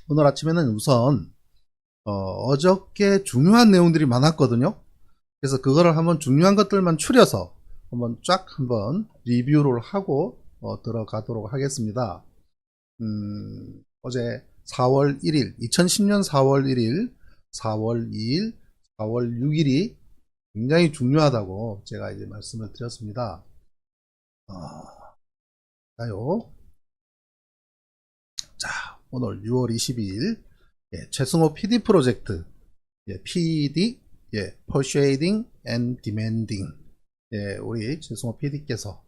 오늘 아침에는 우선 어저께 중요한 내용들이 많았거든요. 그래서 그거를 한번 중요한 것들만 추려서 한번 리뷰를 하고 들어가도록 하겠습니다. 어제 4월 1일, 2010년 4월 1일, 4월 2일, 4월 6일이 굉장히 중요하다고 제가 이제 말씀을 드렸습니다. 자, 오늘 6월 22일 최승호 PD 프로젝트 PD Persuading and Demanding 우리 최승호 PD께서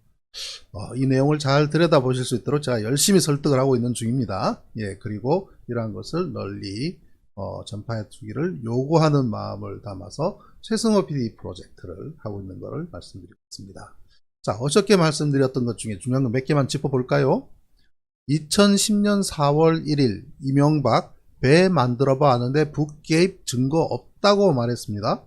이 내용을 잘 들여다보실 수 있도록 제가 열심히 설득을 하고 있는 중입니다. 그리고 이러한 것을 널리 전파해 주기를 요구하는 마음을 담아서 최승호 PD 프로젝트를 하고 있는 것을 말씀드리겠습니다. 자, 어저께 말씀드렸던 것 중에 중요한 거 몇 개만 짚어볼까요? 2010년 4월 1일 이명박 배 만들어봐 하는데 북개입 증거 없다고 말했습니다.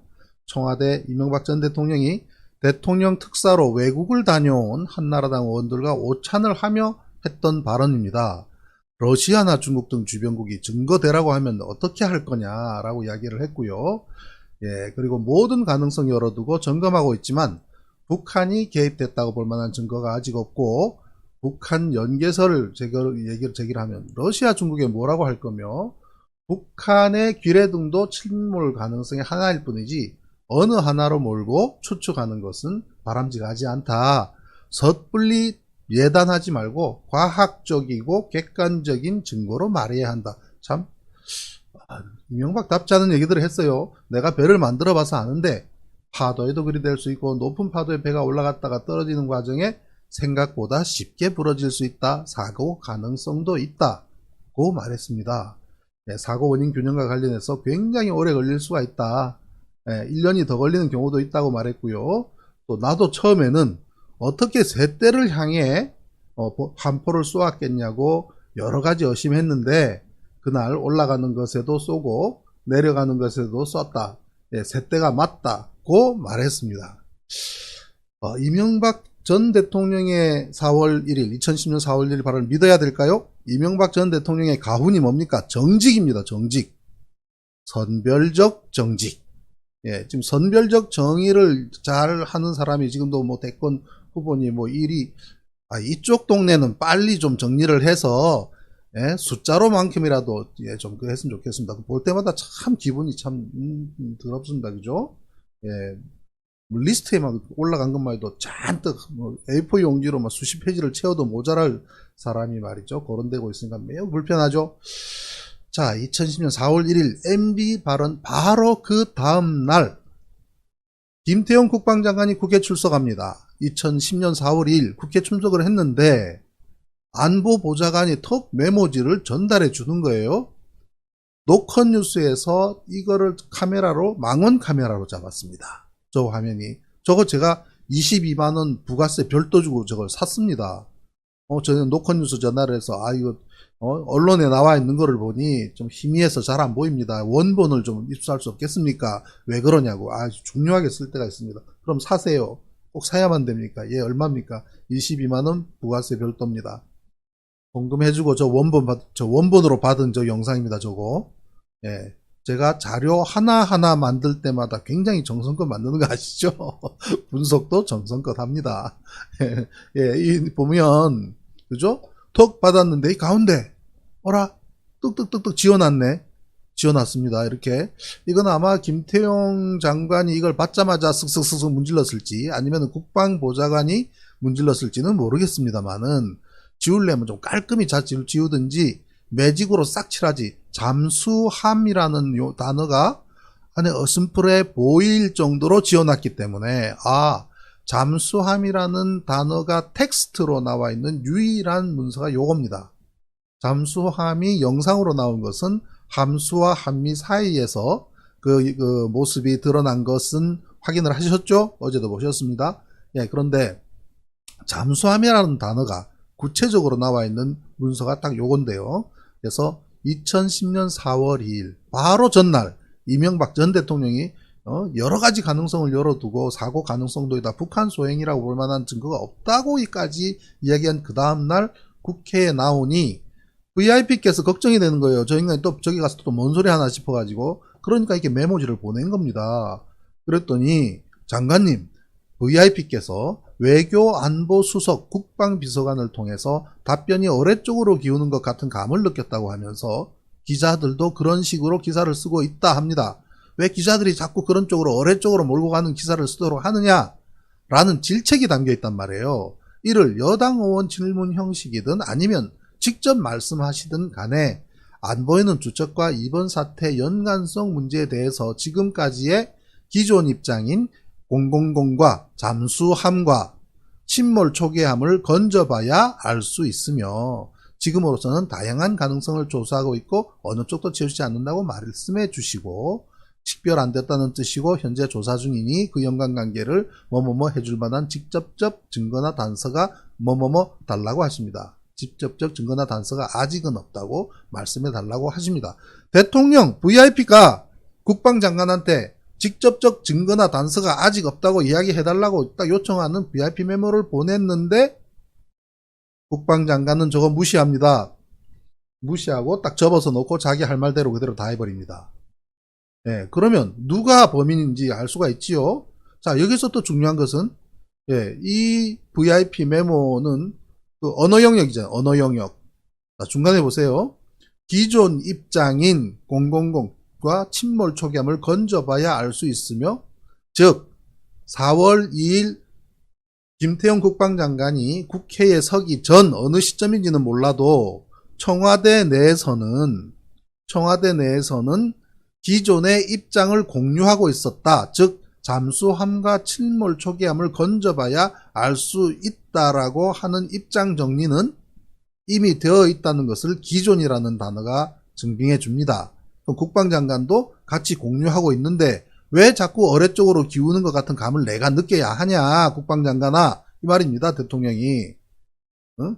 청와대 이명박 전 대통령이 대통령 특사로 외국을 다녀온 한나라당 의원들과 오찬을 하며 했던 발언입니다. 러시아나 중국 등 주변국이 증거 대라고 하면 어떻게 할 거냐라고 이야기를 했고요. 그리고 모든 가능성 열어두고 점검하고 있지만 북한이 개입됐다고 볼 만한 증거가 아직 없고 북한 연계설을 제기를 하면 러시아 중국에 뭐라고 할 거며 북한의 귀래 등도 침몰 가능성이 하나일 뿐이지 어느 하나로 몰고 추측하는 것은 바람직하지 않다. 섣불리 예단하지 말고 과학적이고 객관적인 증거로 말해야 한다. 참 이명박답지 않은 얘기들을 했어요. 내가 배를 만들어 봐서 아는데 파도에도 그리 될 수 있고 높은 파도에 배가 올라갔다가 떨어지는 과정에 생각보다 쉽게 부러질 수 있다. 사고 가능성도 있다고 말했습니다. 사고 원인 균형과 관련해서 굉장히 오래 걸릴 수가 있다. 1년이 더 걸리는 경우도 있다고 말했고요. 또 나도 처음에는 어떻게 셋대를 향해 함포를 쏘았겠냐고 여러가지 의심했는데 그날 올라가는 것에도 쏘고 내려가는 것에도 쐈다. 셋대가 맞다고 말했습니다. 이명박 전 대통령의 4월 1일, 2010년 4월 1일 발언을 믿어야 될까요? 이명박 전 대통령의 가훈이 뭡니까? 정직입니다. 정직. 선별적 정직. 지금 선별적 정의를 잘 하는 사람이 지금도 뭐 대권 후보니 뭐 일이, 이쪽 동네는 빨리 좀 정리를 해서, 숫자로만큼이라도, 좀 했으면 좋겠습니다. 볼 때마다 참 기분이 참, 더럽습니다. 그죠? 리스트에 막 올라간 것만 해도 잔뜩 A4 용지로 막 수십 페이지를 채워도 모자랄 사람이 말이죠. 거론되고 있으니까 매우 불편하죠. 자, 2010년 4월 1일 MB 발언 바로 그 다음날 김태형 국방장관이 국회 출석합니다. 2010년 4월 2일 국회 출석을 했는데 안보보좌관이 톡 메모지를 전달해 주는 거예요. 노컷뉴스에서 이거를 망원 카메라로 잡았습니다. 저 화면이. 저거 제가 22만원 부가세 별도 주고 저걸 샀습니다. 저는 노컷뉴스 전화를 해서, 이거, 언론에 나와 있는 거를 보니 좀 희미해서 잘 안 보입니다. 원본을 좀 입수할 수 없겠습니까? 왜 그러냐고. 중요하게 쓸 때가 있습니다. 그럼 사세요. 꼭 사야만 됩니까? 얼마입니까? 22만원 부가세 별도입니다. 공금해주고 저 원본으로 받은 저 영상입니다. 저거. 제가 자료 하나하나 만들 때마다 굉장히 정성껏 만드는 거 아시죠? 분석도 정성껏 합니다. 이 보면, 그죠? 톡 받았는데, 이 가운데, 뚝뚝뚝뚝 지어놨습니다. 이렇게. 이건 아마 김태용 장관이 이걸 받자마자 쓱쓱쓱 문질렀을지, 아니면 국방보좌관이 문질렀을지는 모르겠습니다만은, 지우려면 좀 깔끔히 잘 지우든지, 매직으로 싹 칠하지. 잠수함이라는 요 단어가 안에 어슴푸레 보일 정도로 지어놨기 때문에 잠수함이라는 단어가 텍스트로 나와 있는 유일한 문서가 요겁니다. 잠수함이 영상으로 나온 것은 함수와 한미 사이에서 그 모습이 드러난 것은 확인을 하셨죠? 어제도 보셨습니다. 그런데 잠수함이라는 단어가 구체적으로 나와 있는 문서가 딱 요건데요. 그래서 2010년 4월 2일 바로 전날 이명박 전 대통령이 여러 가지 가능성을 열어두고 사고 가능성도 있다. 북한 소행이라고 볼 만한 증거가 없다고까지 이야기한 그 다음날 국회에 나오니 VIP께서 걱정이 되는 거예요. 저 인간이 또 저기 가서 또 뭔 소리 하나 싶어가지고. 그러니까 이렇게 메모지를 보낸 겁니다. 그랬더니 장관님, VIP께서 외교안보수석 국방비서관을 통해서 답변이 어뢰 쪽으로 기우는 것 같은 감을 느꼈다고 하면서 기자들도 그런 식으로 기사를 쓰고 있다 합니다. 왜 기자들이 자꾸 그런 쪽으로 어뢰 쪽으로 몰고 가는 기사를 쓰도록 하느냐? 라는 질책이 담겨 있단 말이에요. 이를 여당 의원 질문 형식이든 아니면 직접 말씀하시든 간에 안보에는 주적과 이번 사태 연관성 문제에 대해서 지금까지의 기존 입장인 000과 잠수함과 침몰 초기함을 건져봐야 알 수 있으며 지금으로서는 다양한 가능성을 조사하고 있고 어느 쪽도 채우지 않는다고 말씀해 주시고 식별 안 됐다는 뜻이고 현재 조사 중이니 그 연관관계를 뭐뭐뭐 해줄 만한 직접적 증거나 단서가 뭐뭐뭐 달라고 하십니다. 직접적 증거나 단서가 아직은 없다고 말씀해 달라고 하십니다. 대통령 VIP가 국방장관한테 직접적 증거나 단서가 아직 없다고 이야기해 달라고 딱 요청하는 VIP 메모를 보냈는데 국방장관은 저거 무시합니다. 무시하고 딱 접어서 놓고 자기 할 말대로 그대로 다 해버립니다. 예, 그러면 누가 범인인지 알 수가 있지요. 자, 여기서 또 중요한 것은 이 VIP 메모는 그 언어 영역이잖아요. 언어 영역. 자, 중간에 보세요. 기존 입장인 000과 침몰 초기함을 건져봐야 알 수 있으며 즉 4월 2일 김태형 국방장관이 국회에 서기 전 어느 시점인지는 몰라도 청와대 내에서는 기존의 입장을 공유하고 있었다. 즉 잠수함과 침몰 초기함을 건져봐야 알 수 있다라고 하는 입장 정리는 이미 되어 있다는 것을 기존이라는 단어가 증빙해 줍니다. 국방장관도 같이 공유하고 있는데 왜 자꾸 어뢰 쪽으로 기우는 것 같은 감을 내가 느껴야 하냐 국방장관아 이 말입니다. 대통령이.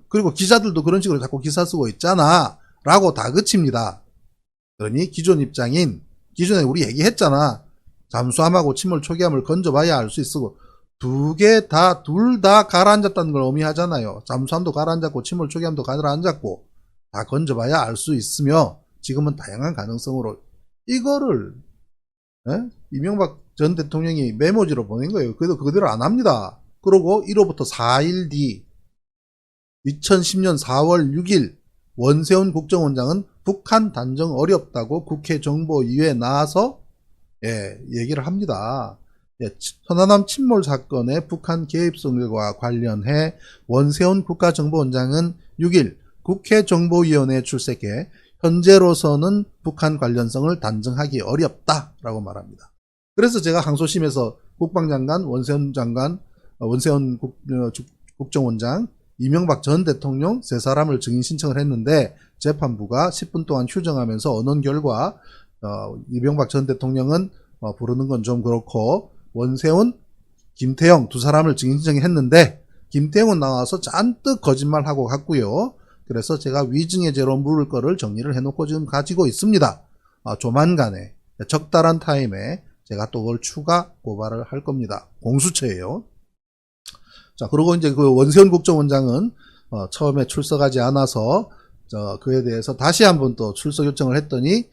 그리고 기자들도 그런 식으로 자꾸 기사 쓰고 있잖아 라고 다그칩니다. 그러니 기존 입장인 기존에 우리 얘기했잖아. 잠수함하고 침몰 초기함을 건져봐야 알 수 있고 둘 다 가라앉았다는 걸 의미하잖아요. 잠수함도 가라앉았고 침몰 초기함도 가라앉았고 다 건져봐야 알 수 있으며 지금은 다양한 가능성으로 이거를 이명박 전 대통령이 메모지로 보낸 거예요. 그래도 그대로 안 합니다. 그러고 1호부터 4일 뒤 2010년 4월 6일 원세훈 국정원장은 북한 단정 어렵다고 국회 정보위에 나와서 얘기를 합니다. 천안함 침몰 사건의 북한 개입성과 관련해 원세훈 국가정보원장은 6일 국회 정보위원회에 출석해 현재로서는 북한 관련성을 단정하기 어렵다라고 말합니다. 그래서 제가 항소심에서 국방장관, 원세훈 국정원장, 이명박 전 대통령 세 사람을 증인 신청을 했는데 재판부가 10분 동안 휴정하면서 언론 결과 이명박 전 대통령은 부르는 건 좀 그렇고 원세훈, 김태형 두 사람을 증인 신청했는데 김태형은 나와서 잔뜩 거짓말하고 갔고요. 그래서 제가 위증의죄로 물을 거를 정리를 해놓고 지금 가지고 있습니다. 조만간에 적달한 타임에 제가 또 그걸 추가 고발을 할 겁니다. 공수처예요. 자, 그리고 이제 그 원세훈 국정원장은 처음에 출석하지 않아서 그에 대해서 다시 한번 또 출석 요청을 했더니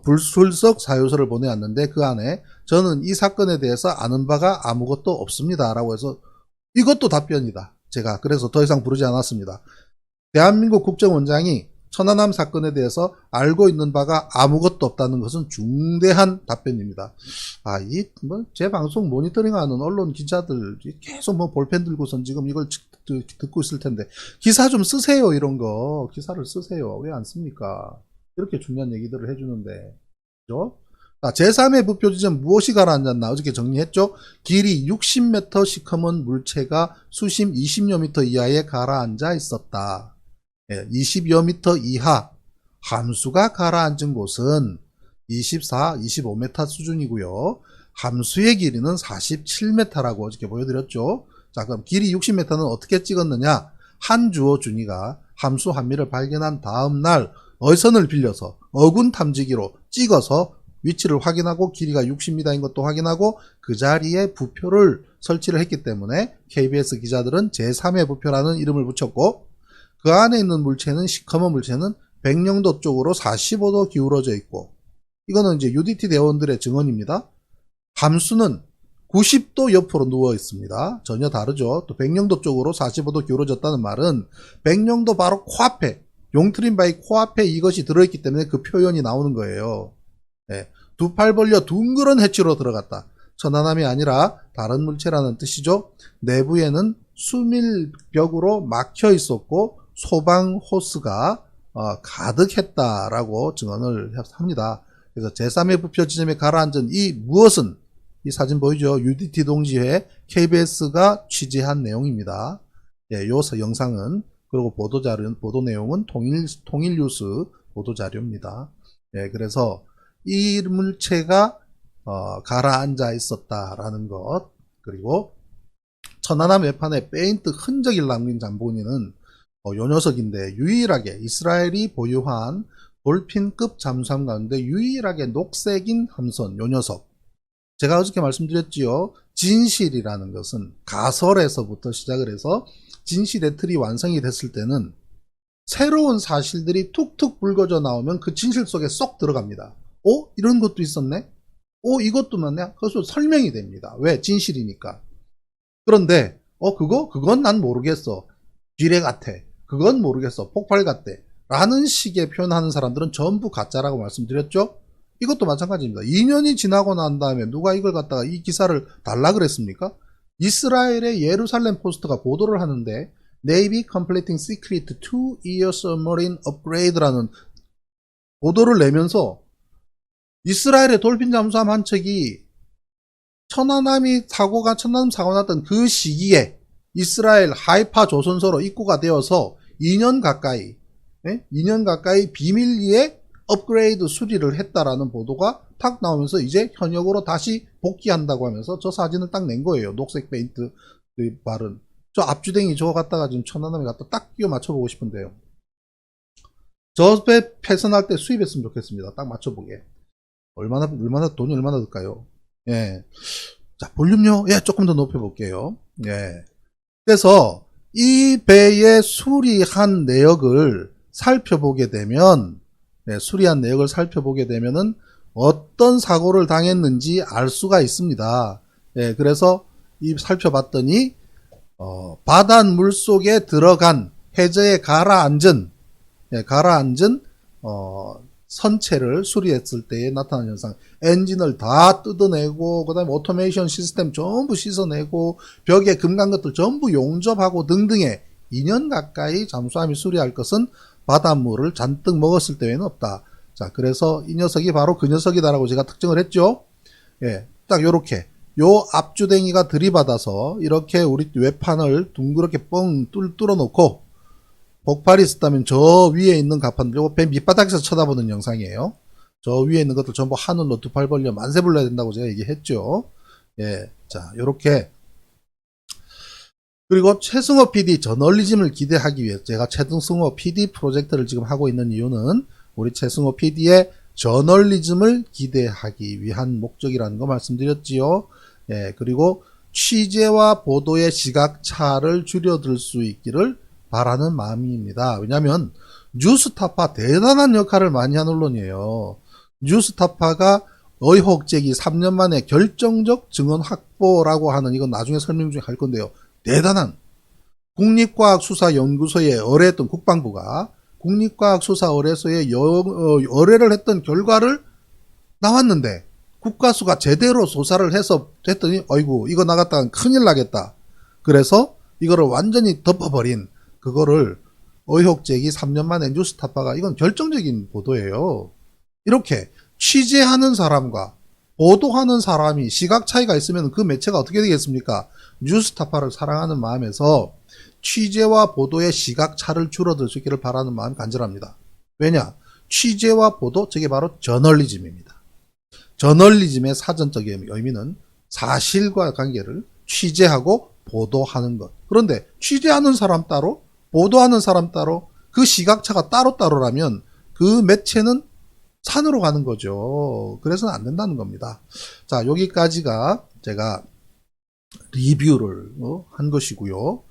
불출석 사유서를 보내왔는데 그 안에 저는 이 사건에 대해서 아는 바가 아무것도 없습니다. 라고 해서 이것도 답변이다. 제가 그래서 더 이상 부르지 않았습니다. 대한민국 국정원장이 천안함 사건에 대해서 알고 있는 바가 아무것도 없다는 것은 중대한 답변입니다. 제 방송 모니터링하는 언론 기자들 계속 볼펜 들고선 지금 이걸 듣고 있을 텐데 기사 좀 쓰세요. 이런 거 기사를 쓰세요. 왜 안 씁니까? 이렇게 중요한 얘기들을 해주는데 그죠? 제3의 부표 지점 무엇이 가라앉았나 어저께 정리했죠? 길이 60m 시커먼 물체가 수심 20여 미터 이하에 가라앉아 있었다. 20여 미터 이하 함수가 가라앉은 곳은 24, 25m 수준이고요. 함수의 길이는 47m라고 어저께 보여드렸죠. 자, 그럼 길이 60m는 어떻게 찍었느냐? 한주호 준이가 함수 한미를 발견한 다음 날 어선을 빌려서 어군 탐지기로 찍어서 위치를 확인하고 길이가 60m인 것도 확인하고 그 자리에 부표를 설치를 했기 때문에 KBS 기자들은 제3의 부표라는 이름을 붙였고 그 안에 있는 물체는 시커먼 물체는 백령도 쪽으로 45도 기울어져 있고, 이거는 이제 UDT 대원들의 증언입니다. 함수는 90도 옆으로 누워 있습니다. 전혀 다르죠. 또 백령도 쪽으로 45도 기울어졌다는 말은 백령도 바로 코앞에, 용트림 바위 코앞에 이것이 들어있기 때문에 그 표현이 나오는 거예요. 네. 두 팔 벌려 둥그런 해치로 들어갔다. 천안함이 아니라 다른 물체라는 뜻이죠. 내부에는 수밀벽으로 막혀 있었고 소방 호스가 가득했다라고 증언을 합니다. 그래서 제3의 부표 지점에 가라앉은 이 무엇은, 이 사진 보이죠? UDT 동지회 KBS가 취재한 내용입니다. 예, 요 영상은, 그리고 보도 내용은 통일뉴스 보도자료입니다. 예, 그래서 이 물체가 가라앉아 있었다라는 것, 그리고 천안함 외판에 페인트 흔적을 남긴 잠봉인은 요 녀석인데, 유일하게 이스라엘이 보유한 돌핀급 잠수함 가운데 유일하게 녹색인 함선, 요 녀석. 제가 어저께 말씀드렸지요. 진실이라는 것은 가설에서부터 시작을 해서 진실의 틀이 완성이 됐을 때는 새로운 사실들이 툭툭 불거져 나오면 그 진실 속에 쏙 들어갑니다. 이런 것도 있었네? 이것도 맞네? 그래서 설명이 됩니다. 왜? 진실이니까. 그런데 그건 난 모르겠어. 지뢰 같아. 그건 모르겠어. 폭발 같대. 라는 식의 표현하는 사람들은 전부 가짜라고 말씀드렸죠? 이것도 마찬가지입니다. 2년이 지나고 난 다음에 누가 이걸 갖다가 이 기사를 달라 그랬습니까? 이스라엘의 예루살렘 포스트가 보도를 하는데 Navy completing secret 2-year submarine upgrade라는 보도를 내면서 이스라엘의 돌핀 잠수함 한 척이 천안함 사고 났던 그 시기에 이스라엘 하이파 조선소로 입고가 되어서 2년 가까이 비밀리에 업그레이드 수리를 했다라는 보도가 탁 나오면서 이제 현역으로 다시 복귀한다고 하면서 저 사진을 딱 낸 거예요. 녹색 페인트 바른. 저 앞주댕이 저거 갖다가 지금 천안함에 갖다 딱 끼워 맞춰보고 싶은데요. 저 배 패선할 때 수입했으면 좋겠습니다. 딱 맞춰보게. 돈이 얼마나 들까요? 예. 자, 볼륨요? 예, 조금 더 높여볼게요. 예. 그래서 이 배의 수리한 내역을 살펴보게 되면, 수리한 내역을 살펴보게 되면은 어떤 사고를 당했는지 알 수가 있습니다. 예, 그래서 살펴봤더니, 바닷물 속에 들어간 해저에 가라앉은, 선체를 수리했을 때에 나타나는 현상, 엔진을 다 뜯어내고, 그 다음에 오토메이션 시스템 전부 씻어내고, 벽에 금간 것들 전부 용접하고 등등의 2년 가까이 잠수함이 수리할 것은 바닷물을 잔뜩 먹었을 때에는 없다. 자, 그래서 이 녀석이 바로 그 녀석이다라고 제가 특정을 했죠. 예, 딱 요렇게. 요 앞주댕이가 들이받아서 이렇게 우리 외판을 둥그렇게 뻥 뚫어놓고, 폭발이 있었다면 저 위에 있는 갑판, 요거 배 밑바닥에서 쳐다보는 영상이에요. 저 위에 있는 것들 전부 하늘로 두 팔 벌려 만세 불러야 된다고 제가 얘기했죠. 예, 자, 요렇게. 그리고 최승호 PD 저널리즘을 기대하기 위해 제가 최승호 PD 프로젝트를 지금 하고 있는 이유는 우리 최승호 PD의 저널리즘을 기대하기 위한 목적이라는 거 말씀드렸지요. 예, 그리고 취재와 보도의 시각차를 줄여들 수 있기를 바라는 마음입니다. 왜냐하면 뉴스타파 대단한 역할을 많이 한 언론이에요. 뉴스타파가 의혹제기 3년 만에 결정적 증언 확보라고 하는, 이건 나중에 설명 중에 할 건데요. 대단한 국립과학수사연구소에 의뢰했던 국방부가 국립과학수사의뢰소에 의뢰를 했던 결과를 나왔는데 국가수가 제대로 조사를 해서 했더니 어이구 이거 나갔다간 큰일 나겠다. 그래서 이거를 완전히 덮어버린, 그거를 의혹제기 3년 만에 뉴스타파가, 이건 결정적인 보도예요. 이렇게 취재하는 사람과 보도하는 사람이 시각 차이가 있으면 그 매체가 어떻게 되겠습니까? 뉴스타파를 사랑하는 마음에서 취재와 보도의 시각차를 줄어들 수 있기를 바라는 마음이 간절합니다. 왜냐? 취재와 보도, 저게 바로 저널리즘입니다. 저널리즘의 사전적인 의미는 사실과 관계를 취재하고 보도하는 것. 그런데 취재하는 사람 따로, 보도하는 사람 따로, 그 시각차가 따로따로라면 그 매체는 산으로 가는 거죠. 그래서는 안 된다는 겁니다. 자, 여기까지가 제가 리뷰를 한 것이고요.